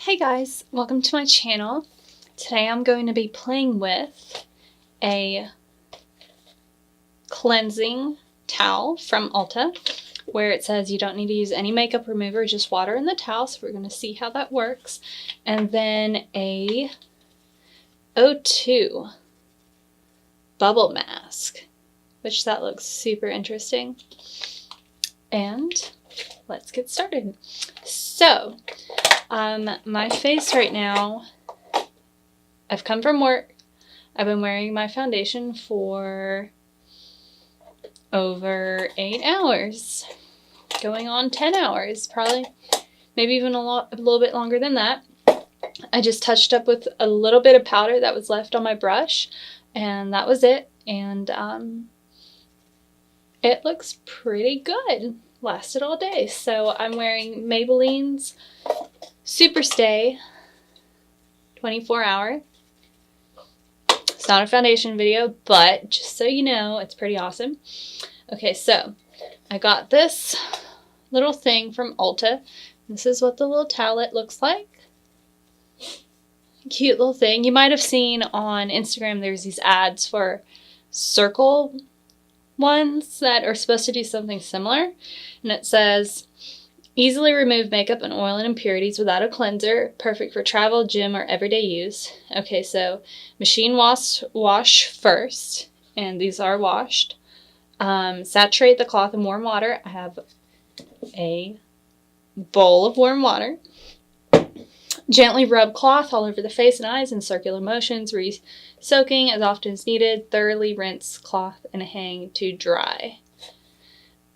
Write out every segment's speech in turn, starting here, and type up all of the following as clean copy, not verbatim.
Hey guys, welcome to my channel. Today I'm going to be playing with a cleansing towel from Ulta where it says you don't need to use any makeup remover, just water in the towel, so we're going to see how that works. And then a O2 bubble mask, which that looks super interesting. And let's get started. So, my face right now, I've come from work. I've been wearing my foundation for over 8 hours, going on 10 hours, probably, maybe even a little bit longer than that. I just touched up with a little bit of powder that was left on my brush, and that was it. And it looks pretty good. Lasted all day. So I'm wearing Maybelline's Superstay 24 hour. It's not a foundation video, but just so you know, it's pretty awesome. Okay, so I got this little thing from Ulta. This is what the little towelette looks like. Cute little thing. You might have seen on Instagram there's these ads for circle ones that are supposed to do something similar. And it says, easily remove makeup and oil and impurities without a cleanser. Perfect for travel, gym, or everyday use. Okay, so machine wash first. And these are washed. Saturate the cloth in warm water. I have a bowl of warm water. Gently rub cloth all over the face and eyes in circular motions, re-soaking as often as needed. Thoroughly rinse cloth and hang to dry.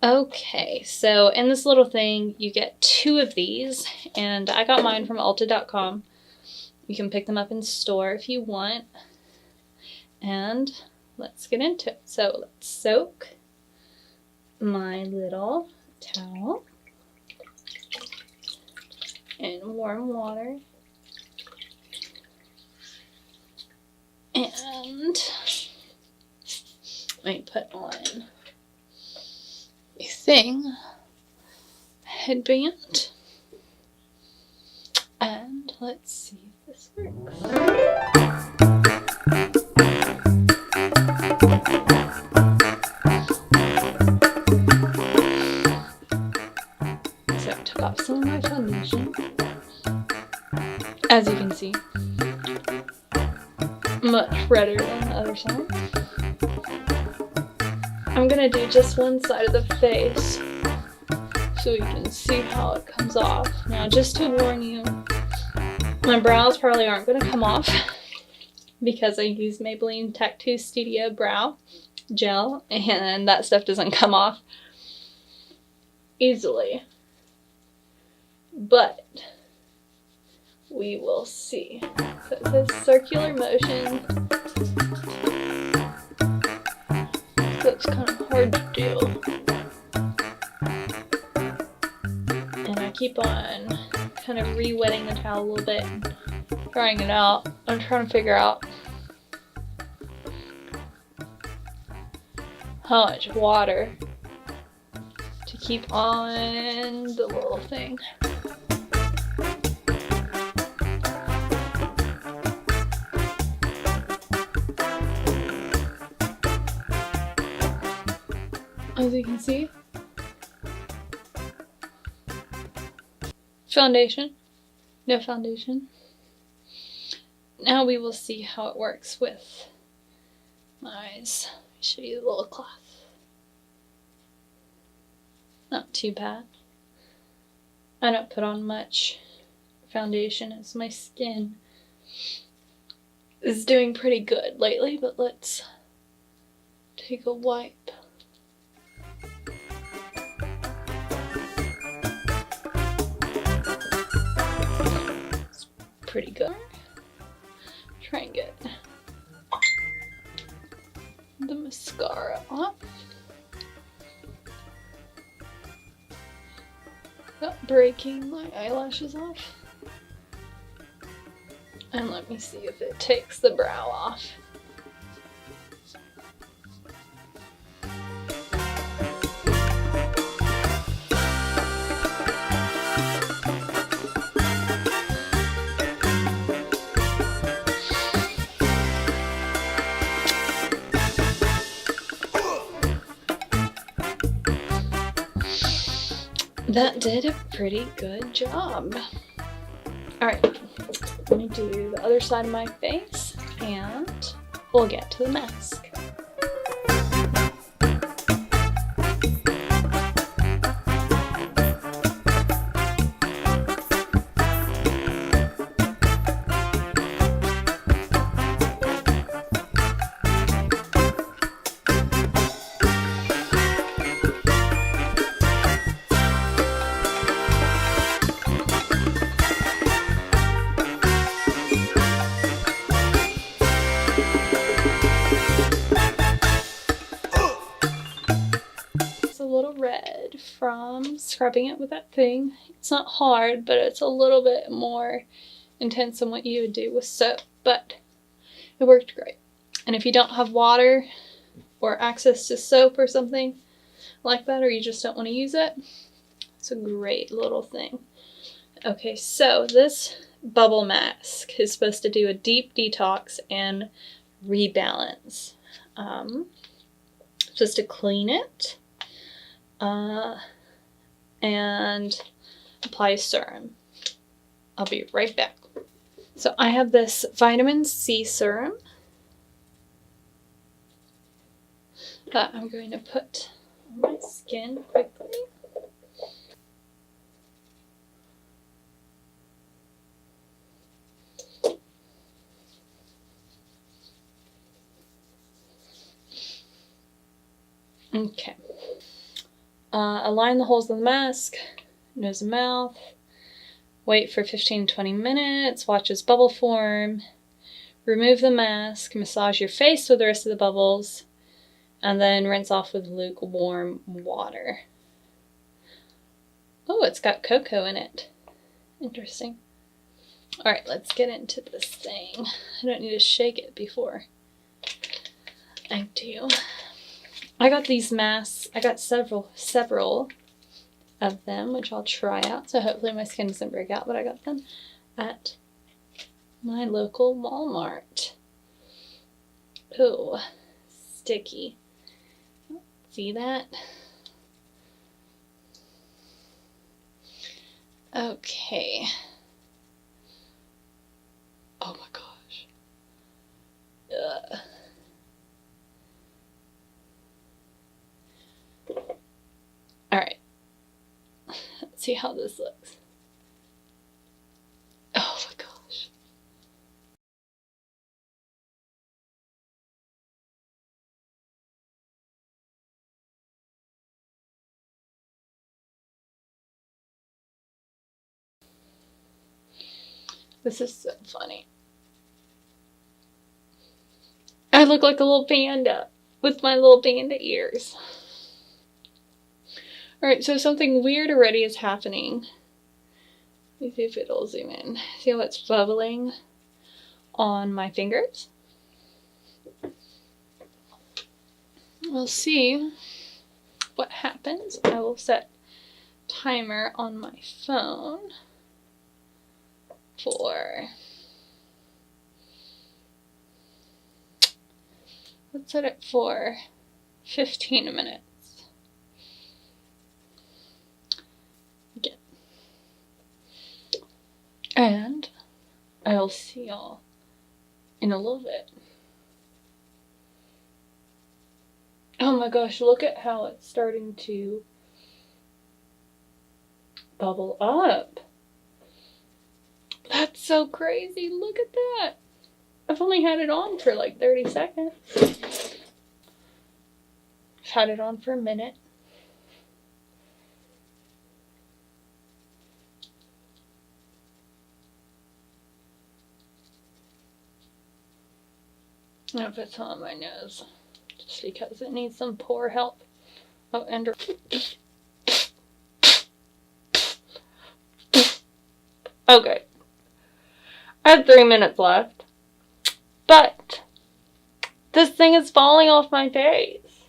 Okay, so in this little thing, you get 2 of these, and I got mine from Ulta.com. You can pick them up in store if you want. And let's get into it. So let's soak my little towel in warm water. And let me put on a thing, headband, and let's see if this works. So I took off some of my foundation. As you can see, much redder than the other side. I'm gonna do just one side of the face so you can see how it comes off. Now, just to warn you, my brows probably aren't gonna come off because I use Maybelline Tattoo Studio Brow Gel, and that stuff doesn't come off easily. But we will see. So it says circular motion. So it's kind of hard to do. And I keep on kind of re-wetting the towel a little bit and trying it out. I'm trying to figure out how much water to keep on the little thing. As you can see, foundation, no foundation. Now we will see how it works with my eyes. Let me show you the little cloth. Not too bad. I don't put on much foundation as my skin is doing pretty good lately, but let's take a wipe. Pretty good. Try and get the mascara off. Without breaking my eyelashes off. And let me see if it takes the brow off. that did a pretty good job. Alright, let me do the other side of my face and we'll get to the mask. Red from scrubbing it with that thing. It's not hard, but it's a little bit more intense than what you would do with soap, but it worked great. And if you don't have water or access to soap or something like that, or you just don't want to use it, it's a great little thing. Okay, so this bubble mask is supposed to do a deep detox and rebalance. Just to clean it. And apply a serum. I'll be right back. So I have this vitamin C serum that I'm going to put on my skin quickly. Okay. Align the holes in the mask, nose and mouth, wait for 15-20 minutes, watch as bubble form, remove the mask, massage your face with the rest of the bubbles, and then rinse off with lukewarm water. Oh, it's got cocoa in it. Interesting. Alright, let's get into this thing. I don't need to shake it before I do. I got these masks, I got several of them, which I'll try out, so hopefully my skin doesn't break out, but I got them at my local Walmart. Ooh, sticky. See that? Okay. Oh my gosh. Ugh. Alright, let's see how this looks. Oh my gosh. This is so funny. I look like a little panda with my little panda ears. Alright, so something weird already is happening. Let me see if it'll zoom in. See how it's bubbling on my fingers? We'll see what happens. I will set timer on my phone for, let's set it for 15 minutes. And I'll see y'all in a little bit. Oh my gosh, look at how it's starting to bubble up. That's so crazy. Look at that. I've only had it on for like 30 seconds. I've had it on for a minute. I'll put some on my nose, just because it needs some pore help. Oh, and okay. I have 3 minutes left, but this thing is falling off my face.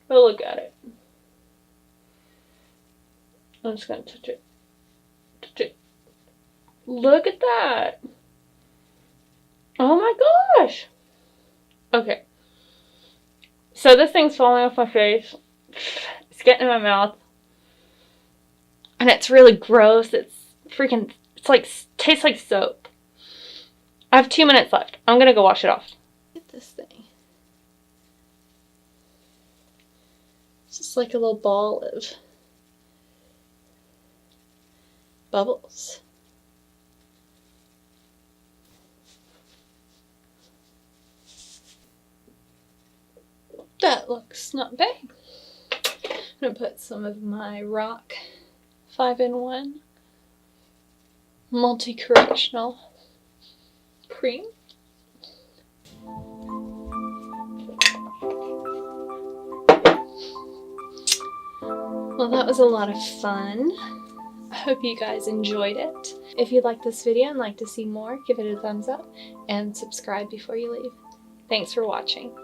But look at it. I'm just gonna touch it. Touch it. Look at that. Oh my gosh. Okay, so this thing's falling off my face. It's getting in my mouth. And it's really gross. It's like, tastes like soap. I have 2 minutes left. I'm gonna go wash it off. Look at this thing. It's just like a little ball of bubbles. That looks not bad. I'm gonna put some of my ROC 5-in-1 multi-correctional cream. Well, that was a lot of fun. I hope you guys enjoyed it. If you liked this video and like to see more, give it a thumbs up and subscribe before you leave. Thanks for watching.